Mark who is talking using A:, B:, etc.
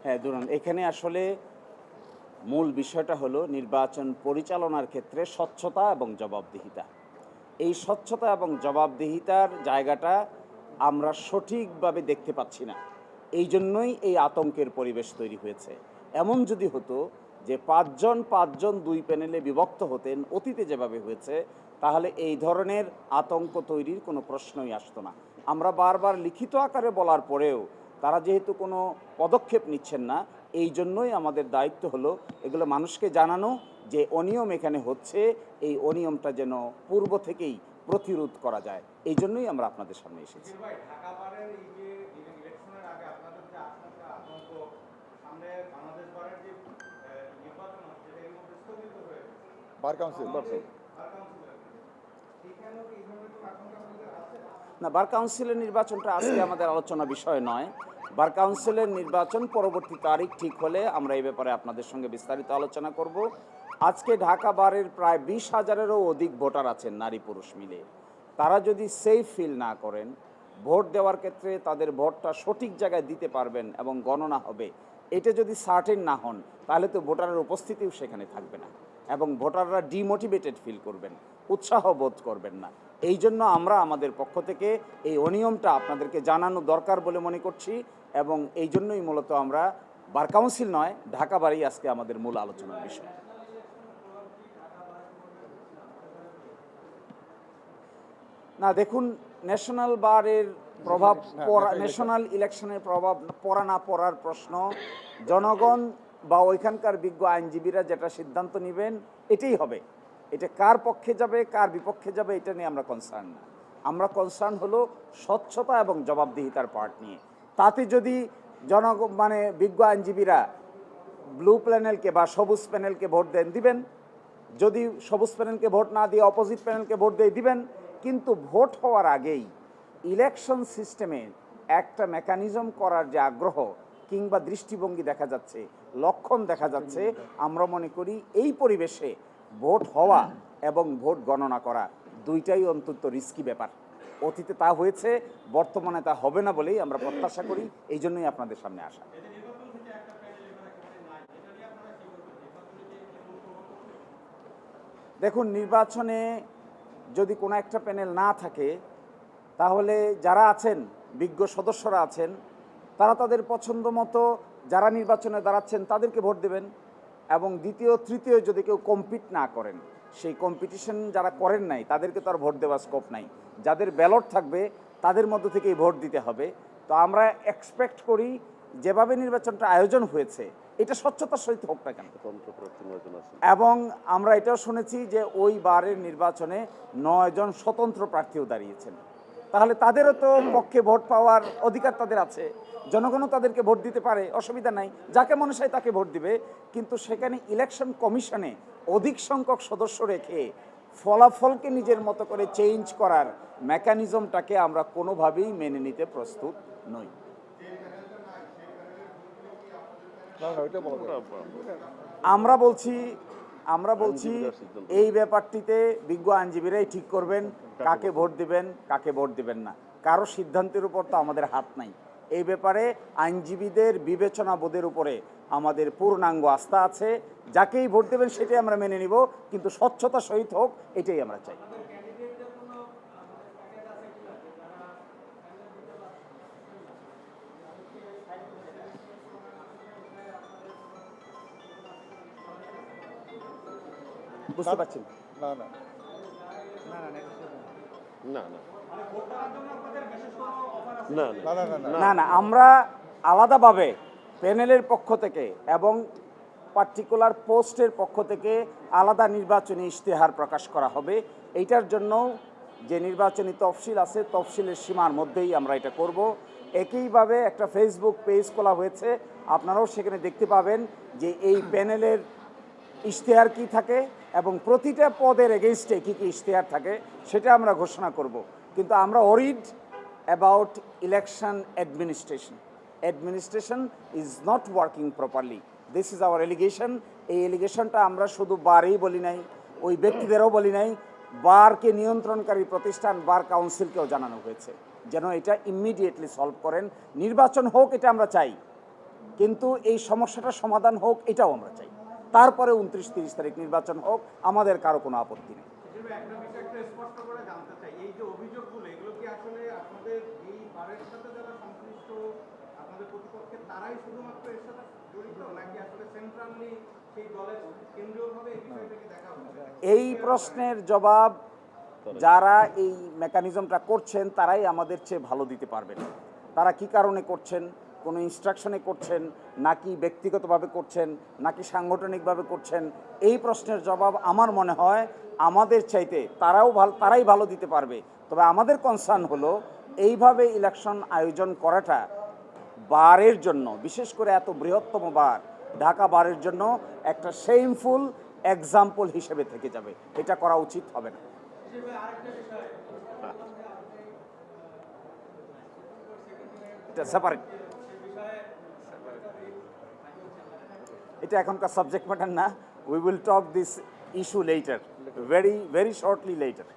A: হ্যাঁ ধরুন, এখানে আসলে মূল বিষয়টা হলো নির্বাচন পরিচালনার ক্ষেত্রে স্বচ্ছতা এবং জবাবদিহিতা। এই স্বচ্ছতা এবং জবাবদিহিতার জায়গাটা আমরা সঠিকভাবে দেখতে পাচ্ছি না। এই জন্যই এই আতঙ্কের পরিবেশ তৈরি হয়েছে। এমন যদি হতো যে পাঁচজন দুই প্যানেলে বিভক্ত হতেন অতীতে যেভাবে হয়েছে, তাহলে এই ধরনের আতঙ্ক তৈরির কোনো প্রশ্নই আসতো না। আমরা বারবার লিখিত আকারে বলার পরেও তারা যেহেতু কোনো পদক্ষেপ নিচ্ছেন না, এই জন্যই আমাদের দায়িত্ব হলো এগুলো মানুষকে জানানো যে অনিয়ম এখানে হচ্ছে, এই অনিয়মটা যেন পূর্ব থেকেই প্রতিরোধ করা যায়। এই জন্যই আমরা আপনাদের সামনে এসেছি। না, বার কাউন্সিলের নির্বাচনটা আজকে আমাদের আলোচনা বিষয় নয়। বার কাউন্সিলের নির্বাচন পরবর্তী তারিখ ঠিক হলে আমরা এই ব্যাপারে আপনাদের সঙ্গে বিস্তারিত আলোচনা করব। আজকে ঢাকা বারের প্রায় 20,000-এরও অধিক ভোটার আছেন, নারী পুরুষ মিলে। তারা যদি সেফ ফিল না করেন, ভোট দেওয়ার ক্ষেত্রে তাদের ভোটটা সঠিক জায়গায় দিতে পারবেন এবং গণনা হবে, এটা যদি সার্টেন না হন, তাহলে তো ভোটারের উপস্থিতিও সেখানে থাকবে না এবং ভোটাররা ডিমোটিভেটেড ফিল করবেন, উৎসাহ বোধ করবেন না। এই জন্য আমরা আমাদের পক্ষ থেকে এই অনিয়মটা আপনাদেরকে জানানো দরকার বলে মনে করছি এবং এই জন্যই মূলত আমরা বার কাউন্সিল নয়, ঢাকা বারই আজকে আমাদের মূল আলোচনার বিষয়। না দেখুন, ন্যাশনাল বারের প্রভাব পড়া, ন্যাশনাল ইলেকশনের প্রভাব পড়া না পড়ার প্রশ্ন জনগণ বা ওইখানকার বিজ্ঞ আইনজীবীরা যেটা সিদ্ধান্ত নেবেন এটাই হবে। এটা কার পক্ষে যাবে কার বিপক্ষে যাবে এটা নিয়ে আমরা কনসার্ন না। আমরা কনসার্ন হলো স্বচ্ছতা এবং জবাবদিহিতার পার্ট নিয়ে। তাতে যদি বিজ্ঞ আইনজীবীরা ব্লু প্যানেলকে বা সবুজ প্যানেলকে ভোট দেন দিবেন, যদি সবুজ প্যানেলকে ভোট না দিয়ে অপোজিট প্যানেলকে ভোট দিয়ে দিবেন। কিন্তু ভোট হওয়ার আগেই ইলেকশন সিস্টেমে একটা মেকানিজম করার যে আগ্রহ কিংবা দৃষ্টিভঙ্গি দেখা যাচ্ছে, লক্ষণ দেখা যাচ্ছে, আমরা মনে করি এই পরিবেশে ভোট হওয়া এবং ভোট গণনা করা দুইটাই অন্তত রিস্কি ব্যাপার। অতীতে তা হয়েছে, বর্তমানে তা হবে না বলেই আমরা প্রত্যাশা করি। এই জন্যই আপনাদের সামনে আসা। দেখুন, নির্বাচনে যদি কোনো একটা প্যানেল না থাকে, তাহলে যারা আছেন, বিজ্ঞ সদস্যরা আছেন, তারা তাদের পছন্দ মতো যারা নির্বাচনে দাঁড়াচ্ছেন তাদেরকে ভোট দেবেন। এবং দ্বিতীয় তৃতীয় যদি কেউ কম্পিট না করেন, সেই কম্পিটিশন যারা করেন নাই তাদেরকে তো আর ভোট দেওয়ার স্কোপ নাই। যাদের ব্যালট থাকবে তাদের মধ্য থেকেই ভোট দিতে হবে। তো আমরা এক্সপেক্ট করি যেভাবে নির্বাচনটা আয়োজন হয়েছে এটা স্বচ্ছতার সহিত হোক না কেন। এবং আমরা এটাও শুনেছি যে ওই বারের নির্বাচনে 9 জন স্বতন্ত্র প্রার্থীও দাঁড়িয়েছেন। তাহলে তাদেরও তো পক্ষে ভোট পাওয়ার অধিকার তাদের আছে, জনগণও তাদেরকে ভোট দিতে পারে, অসুবিধা নাই, যাকে মনে চায় তাকে ভোট দিবে। কিন্তু সেখানে ইলেকশন কমিশনে অধিক সংখ্যক সদস্য রেখে ফলাফলকে নিজের মতো করে চেঞ্জ করার মেকানিজমটাকে আমরা কোনোভাবেই মেনে নিতে প্রস্তুত নই। আমরা বলছি এই ব্যাপারটিতে বিজ্ঞ আইনজীবীরাই ঠিক করবেন কাকে ভোট দিবেন কাকে ভোট দিবেন না। কারো সিদ্ধান্তের উপর তো আমাদের হাত নাই। এই ব্যাপারে আইনজীবীদের বিবেচনা বোধের উপরে আমাদের পূর্ণাঙ্গ আস্থা আছে। যাকেই ভোট দেবেন সেটাই আমরা মেনে নিব, কিন্তু স্বচ্ছতা সহিত হোক, এটাই আমরা চাই। বুঝতে পারছেন? না না, আমরা আলাদাভাবে প্যানেলের পক্ষ থেকে এবং পার্টিকুলার পোস্টের পক্ষ থেকে আলাদা নির্বাচনী ইশতেহার প্রকাশ করা হবে। এইটার জন্য যে নির্বাচনী তফসিল আছে, তফসিলের সীমার মধ্যেই আমরা এটা করব। একইভাবে একটা ফেসবুক পেজ খোলা হয়েছে, আপনারাও সেখানে দেখতে পাবেন যে এই প্যানেলের ইশতেহার কি থাকে এবং প্রতিটা পদের এগেইনস্টে কী কী ইশতেহার থাকে সেটা আমরা ঘোষণা করব। কিন্তু আমরা worried about election administration is not working properly. This is our allegation. এই এলিগেশনটা আমরা শুধু বারেই বলি নাই, ওই ব্যক্তিদেরও বলি নাই, বারকে নিয়ন্ত্রণকারী প্রতিষ্ঠান বার কাউন্সিলকেও জানানো হয়েছে যেন এটা ইমিডিয়েটলি সলভ করেন। নির্বাচন হোক, এটা আমরা চাই, কিন্তু এই সমস্যাটা সমাধান হোক এটাও আমরা চাই। তারপরে 29-30 তারিখ নির্বাচন হোক, আমাদের কারো কোনো আপত্তি নেই।
B: একটা বিষয় একটু স্পষ্ট করে জানতে চাই, এই যে অভিযোগগুলো এগুলো কি আসলে আপনাদের এই বারের সাথে যারা সংশ্লিষ্ট আপনাদের প্রতিপক্ষের তারাই শুধুমাত্র এর সাথে জড়িত, নাকি আসলে সেন্ট্রালি সেই দলের কেন্দ্রীয়ভাবে এই বিষয়টাকে দেখা হচ্ছে?
A: এই প্রশ্নের জবাব যারা এই মেকানিজমটা করছেন তারাই আমাদের চেয়ে ভালো দিতে পারবেন। তারা কি কারণে করছেন, কোনো ইনস্ট্রাকশনে করছেন, নাকি ব্যক্তিগতভাবে করছেন, নাকি সাংগঠনিকভাবে করছেন, এই প্রশ্নের জবাব আমার মনে হয় আমাদের চাইতে তারাই ভালো দিতে পারবে। তবে আমাদের কনসার্ন হলো এইভাবে ইলেকশন আয়োজন করাটা বারের জন্য, বিশেষ করে এত বৃহত্তম বার ঢাকা বারের জন্য একটা শেমফুল এক্সাম্পল হিসেবে থেকে যাবে। এটা করা উচিত হবে না। এটা সেপারেট, এটা এখনকার সাবজেক্ট ম্যাটার না। We will talk this issue letter, very very shortly letter.